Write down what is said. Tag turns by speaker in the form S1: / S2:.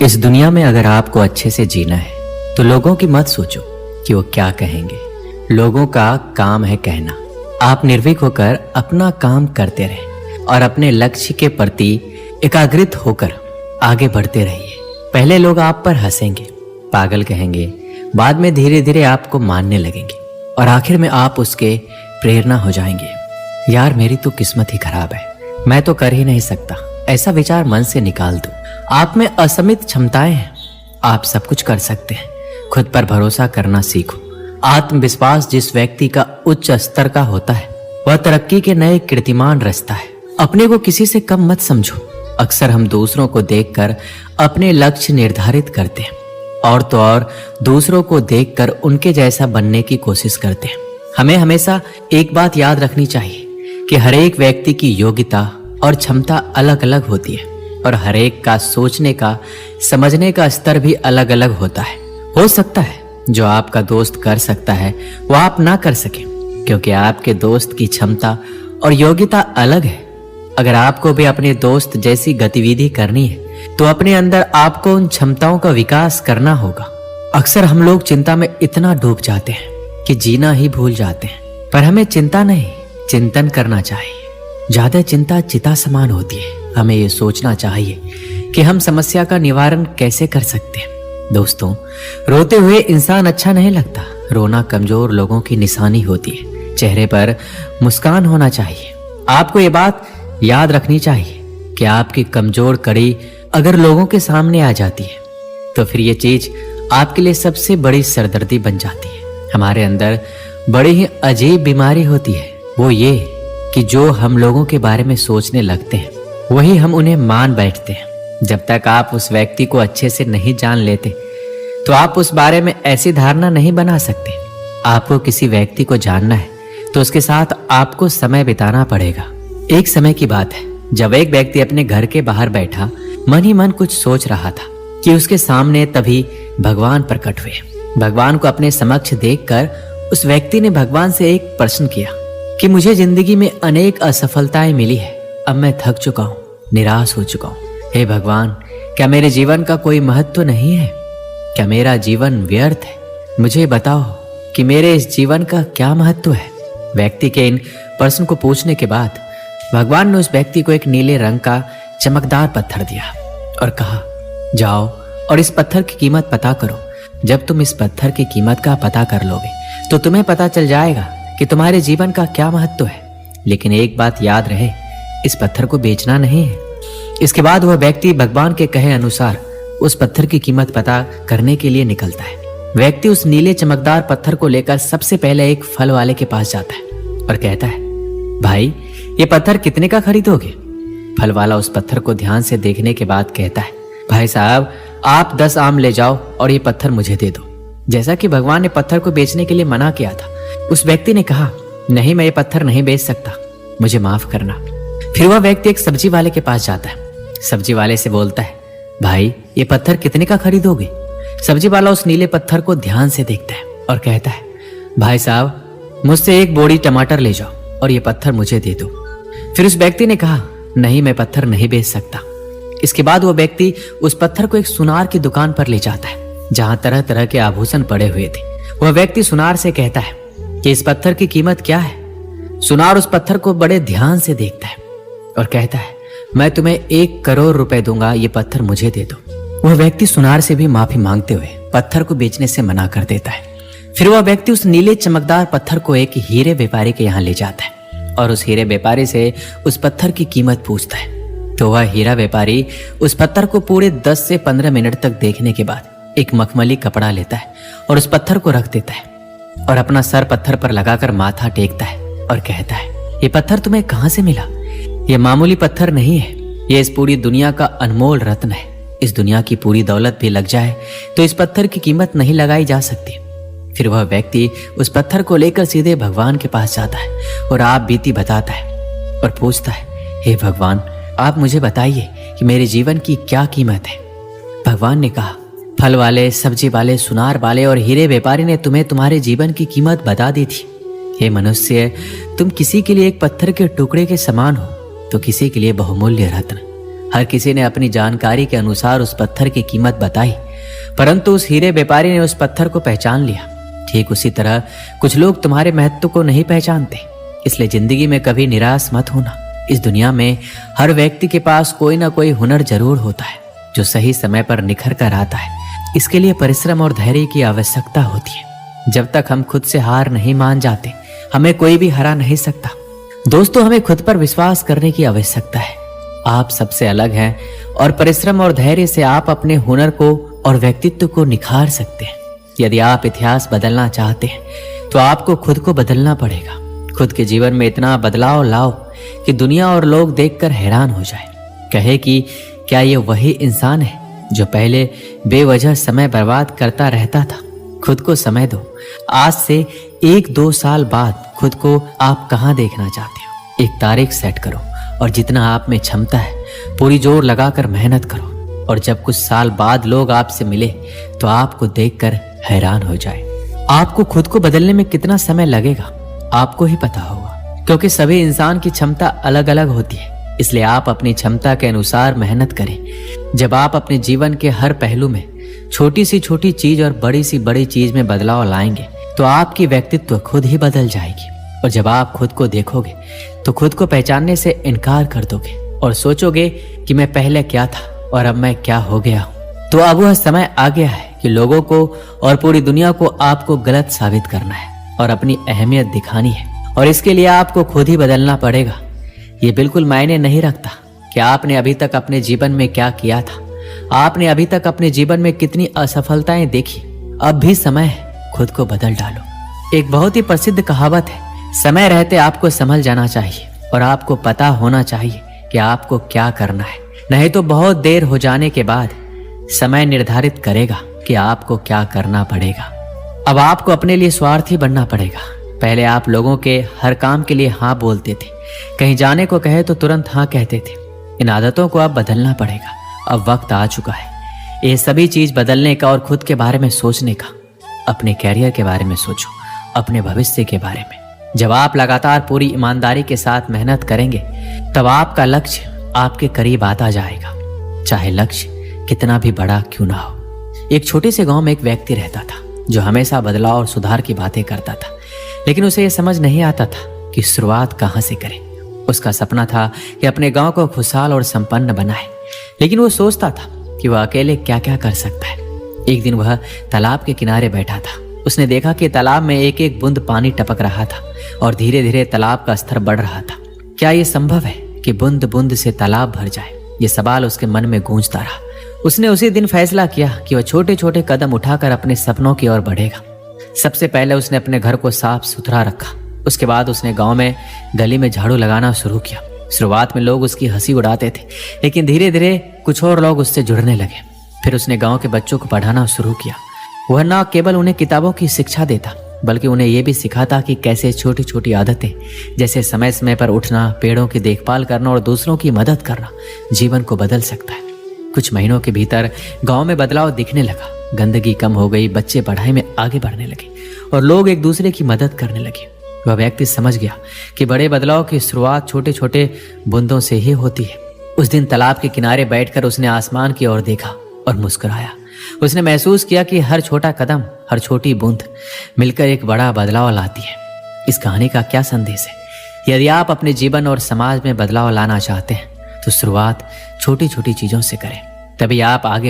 S1: इस दुनिया में अगर आपको अच्छे से जीना है तो लोगों की मत सोचो कि वो क्या कहेंगे। लोगों का काम है कहना। आप निर्भीक होकर अपना काम करते रहें और अपने लक्ष्य के प्रति एकाग्रित होकर आगे बढ़ते रहिए। पहले लोग आप पर हंसेंगे, पागल कहेंगे, बाद में धीरे धीरे आपको मानने लगेंगे और आखिर में आप उसके प्रेरणा हो जाएंगे। यार मेरी तो किस्मत ही खराब है, मैं तो कर ही नहीं सकता, ऐसा विचार मन से निकाल दो। आप में असीमित क्षमताएं हैं, आप सब कुछ कर सकते हैं। खुद पर भरोसा करना सीखो। आत्मविश्वास जिस व्यक्ति का उच्च स्तर का होता है वह तरक्की के नए कीर्तिमान रचता है। अपने को किसी से कम मत समझो। अक्सर हम दूसरों को देखकर अपने लक्ष्य निर्धारित करते हैं और तो और दूसरों को देखकर उनके जैसा बनने की कोशिश करते हैं। हमें हमेशा एक बात याद रखनी चाहिए कि हर एक व्यक्ति की योग्यता और क्षमता अलग अलग होती है और हर एक का सोचने का, समझने का स्तर भी अलग अलग होता है। हो सकता है जो आपका दोस्त कर सकता है वो आप ना कर सके, क्योंकि आपके दोस्त की क्षमता और योग्यता अलग है। अगर आपको भी अपने दोस्त जैसी गतिविधि करनी है तो अपने अंदर आपको उन क्षमताओं का विकास करना होगा। अक्सर हम लोग चिंता में इतना डूब जाते हैं कि जीना ही भूल जाते हैं, पर हमें चिंता नहीं, चिंतन करना चाहिए। ज्यादा चिंता चिता समान होती है। हमें ये सोचना चाहिए कि हम समस्या का निवारण कैसे कर सकते हैं। दोस्तों, रोते हुए इंसान अच्छा नहीं लगता। रोना कमजोर लोगों की निशानी होती है। चेहरे पर मुस्कान होना चाहिए। आपको ये बात याद रखनी चाहिए कि आपकी कमजोर कड़ी अगर लोगों के सामने आ जाती है तो फिर ये चीज आपके लिए सबसे बड़ी सरदर्दी बन जाती है। हमारे अंदर बड़ी ही अजीब बीमारी होती है, वो ये कि जो हम लोगों के बारे में सोचने लगते हैं वही हम उन्हें मान बैठते हैं। जब तक आप उस व्यक्ति को अच्छे से नहीं जान लेते तो आप उस बारे में ऐसी धारणा नहीं बना सकते। आपको किसी व्यक्ति को जानना है तो उसके साथ आपको समय बिताना पड़ेगा। एक समय की बात है जब एक व्यक्ति अपने घर के बाहर बैठा मन ही मन कुछ सोच रहा था कि उसके सामने तभी भगवान प्रकट हुए। भगवान को अपने समक्ष देखकर उस व्यक्ति ने भगवान से एक प्रश्न किया कि मुझे जिंदगी में अनेक असफलताएं मिली है, अब मैं थक चुका हूँ, निराश हो चुका हूँ। हे भगवान, क्या मेरे जीवन का कोई महत्व नहीं है? क्या मेरा जीवन व्यर्थ है? मुझे बताओ कि मेरे इस जीवन का क्या महत्व है? व्यक्ति के इन प्रश्न को पूछने के बाद भगवान ने उस व्यक्ति को एक नीले रंग का चमकदार पत्थर दिया और कहा, जाओ और इस पत्थर की कीमत पता करो। जब तुम इस पत्थर की कीमत का पता कर लोगे तो तुम्हें पता चल जाएगा कि तुम्हारे जीवन का क्या महत्व है। लेकिन एक बात याद रहे, इस पत्थर को बेचना नहीं है। इसके बाद वह व्यक्ति भगवान के कहे अनुसार उस पत्थर की कीमत पता करने के लिए निकलता है। व्यक्ति उस नीले चमकदार पत्थर को लेकर सबसे पहले एक फल वाले के पास जाता है और कहता है, भाई ये पत्थर कितने का खरीदोगे? फल वाला उस पत्थर को ध्यान से देखने के बाद कहता है, भाई साहब आप 10 आम ले जाओ और ये पत्थर मुझे दे दो। जैसा कि भगवान ने पत्थर को बेचने के लिए मना किया था, उस व्यक्ति ने कहा, नहीं मैं ये पत्थर नहीं बेच सकता, मुझे माफ करना। फिर वह व्यक्ति एक सब्जी वाले के पास जाता है। सब्जी वाले से बोलता है, भाई ये पत्थर कितने का खरीदोगे? सब्जी वाला उस नीले पत्थर को ध्यान से देखता है और कहता है, भाई साहब मुझसे एक बोरी टमाटर ले जाओ और ये पत्थर मुझे दे दो। फिर उस व्यक्ति ने कहा, नहीं मैं पत्थर नहीं बेच सकता। इसके बाद वह व्यक्ति उस पत्थर को एक सुनार की दुकान पर ले जाता है जहां तरह तरह के आभूषण पड़े हुए थे। वह व्यक्ति सुनार से कहता है कि इस पत्थर की कीमत क्या है? सुनार उस पत्थर को बड़े ध्यान से देखता है और कहता है, मैं तुम्हें 1 करोड़ रुपए दूंगा, ये पत्थर मुझे दे दो। वह व्यक्ति सुनार से भी माफी मांगते हुए पत्थर को बेचने से मना कर देता है। फिर वह व्यक्ति उस नीले चमकदार पत्थर को एक हीरे व्यापारी के यहाँ ले जाता है और उस हीरे व्यापारी से उस पत्थर की कीमत पूछता है। तो वह हीरा व्यापारी उस पत्थर को पूरे 10 से 15 मिनट तक देखने के बाद एक मखमली कपड़ा लेता है और उस पत्थर को रख देता है और अपना सर पत्थर पर लगाकर माथा टेकता है और कहता है, ये पत्थर तुम्हें कहां से मिला? ये मामूली पत्थर नहीं है, ये इस पूरी दुनिया का अनमोल रत्न है। इस दुनिया की पूरी दौलत भी लग जाए तो इस पत्थर की कीमत नहीं लगाई जा सकती। फिर वह व्यक्ति उस पत्थर को लेकर सीधे भगवान के पास जाता है और आप बीती बताता है और पूछता है, हे भगवान आप मुझे बताइए कि मेरे जीवन की क्या कीमत है? भगवान ने कहा, फल वाले, सब्जी वाले, सुनार वाले और हीरे व्यापारी ने तुम्हें तुम्हारे जीवन की कीमत बता दी थी। हे मनुष्य, तुम किसी के लिए एक पत्थर के टुकड़े के समान हो तो किसी के लिए बहुमूल्य रत्न। हर किसी ने अपनी जानकारी के अनुसार उस पत्थर की कीमत बताई, परंतु उस हीरे व्यापारी ने उस पत्थर को पहचान लिया। ठीक उसी तरह कुछ लोग तुम्हारे महत्व को नहीं पहचानते, इसलिए जिंदगी में कभी निराश मत होना। इस दुनिया में हर व्यक्ति के पास कोई ना कोई हुनर जरूर होता है जो सही समय पर निखर कर आता है। इसके लिए परिश्रम और धैर्य की आवश्यकता होती है। जब तक हम खुद से हार नहीं मान जाते, हमें कोई भी हरा नहीं सकता। दोस्तों, हमें खुद पर विश्वास करने की आवश्यकता है। आप सबसे अलग हैं और परिश्रम और धैर्य से आप अपने हुनर को और व्यक्तित्व को निखार सकते हैं। यदि आप इतिहास बदलना चाहते हैं तो आपको खुद को बदलना पड़ेगा। खुद के जीवन में इतना बदलाव लाओ कि दुनिया और लोग देखकर हैरान हो जाए, कहे कि क्या ये वही इंसान है जो पहले बेवजह समय बर्बाद करता रहता था। खुद को समय दो। आज से 1-2 साल बाद खुद को आप कहाँ देखना चाहते हो, एक तारीख सेट करो और जितना आप में क्षमता है पूरी जोर लगाकर मेहनत करो। और जब कुछ साल बाद लोग आपसे मिले तो आपको देखकर हैरान हो जाए। आपको खुद को बदलने में कितना समय लगेगा आपको ही पता होगा, क्योंकि सभी इंसान की क्षमता अलग अलग होती है। इसलिए आप अपनी क्षमता के अनुसार मेहनत करें। जब आप अपने जीवन के हर पहलू में छोटी सी छोटी चीज और बड़ी सी बड़ी चीज में बदलाव लाएंगे तो आपकी व्यक्तित्व खुद ही बदल जाएगी। और जब आप खुद को देखोगे तो खुद को पहचानने से इनकार कर दोगे और सोचोगे कि मैं पहले क्या था और अब मैं क्या हो गया हूं। तो अब वह समय आ गया है कि लोगों को और पूरी दुनिया को आपको गलत साबित करना है और अपनी अहमियत दिखानी है। और इसके लिए आपको खुद ही बदलना पड़ेगा। ये बिल्कुल मायने नहीं रखता कि आपने अभी तक अपने जीवन में क्या किया था, आपने अभी तक अपने जीवन में कितनी असफलताएं देखी। अब भी समय है, खुद को बदल डालो। एक बहुत ही प्रसिद्ध कहावत है, समय रहते आपको संभल जाना चाहिए और आपको पता होना चाहिए कि आपको क्या करना है। नहीं तो बहुत देर हो जाने के बाद समय निर्धारित करेगा कि आपको क्या करना पड़ेगा। अब आपको अपने लिए स्वार्थी बनना पड़ेगा। पहले आप लोगों के हर काम के लिए हाँ बोलते थे, कहीं जाने को कहे तो तुरंत हाँ कहते थे। इन आदतों को अब बदलना पड़ेगा। अब वक्त आ चुका है ये सभी चीज बदलने का और खुद के बारे में सोचने का। अपने कैरियर के बारे में सोचो, अपने भविष्य के बारे में। जब आप लगातार पूरी ईमानदारी के साथ मेहनत करेंगे तब आपका लक्ष्य आपके करीब आता जाएगा, चाहे लक्ष्य कितना भी बड़ा क्यों ना हो। एक छोटे से गांव में एक व्यक्ति रहता था जो हमेशा बदलाव और सुधार की बातें करता था, लेकिन उसे यह समझ नहीं आता था कि शुरुआत कहां से करे। उसका सपना था कि अपने गांव को खुशहाल और संपन्न बनाए, लेकिन वो सोचता था कि वह अकेले क्या क्या कर सकता है। एक दिन वह तालाब के किनारे बैठा था। उसने देखा कि तालाब में एक एक बूंद पानी टपक रहा था और धीरे धीरे तालाब का स्तर बढ़ रहा था। क्या यह संभव है कि बूंद बूंद से तालाब भर जाए? ये सवाल उसके मन में गूंजता रहा। उसने उसी दिन फैसला किया कि वह छोटे छोटे कदम उठाकर अपने सपनों की ओर बढ़ेगा। सबसे पहले उसने अपने घर को साफ सुथरा रखा। उसके बाद उसने गांव में गली में झाड़ू लगाना शुरू किया। शुरुआत में लोग उसकी हंसी उड़ाते थे, लेकिन धीरे धीरे कुछ और लोग उससे जुड़ने लगे। फिर उसने गांव के बच्चों को पढ़ाना शुरू किया। वह न केवल उन्हें किताबों की शिक्षा देता, बल्कि उन्हें यह भी सिखाता कि कैसे छोटी छोटी आदतें जैसे समय समय पर उठना, पेड़ों की देखभाल करना और दूसरों की मदद करना जीवन को बदल सकता है। कुछ महीनों के भीतर गांव में बदलाव दिखने लगा। गंदगी कम हो गई, बच्चे पढ़ाई में आगे बढ़ने लगे और लोग एक दूसरे की मदद करने लगे। वह व्यक्ति समझ गया कि बड़े बदलाव की शुरुआत छोटे छोटे बूंदों से ही होती है। उस दिन तालाब के किनारे बैठकर उसने आसमान की ओर देखा और मुस्कुराया। उसने महसूस किया कि हर छोटा कदम, हर छोटी बूंद मिलकर एक बड़ा बदलाव लाती है। इस कहानी का क्या संदेश है? यदि आप अपने जीवन और समाज में बदलाव लाना चाहते हैं तो शुरुआत छोटी छोटी चीजों से करें, तभी आप आगे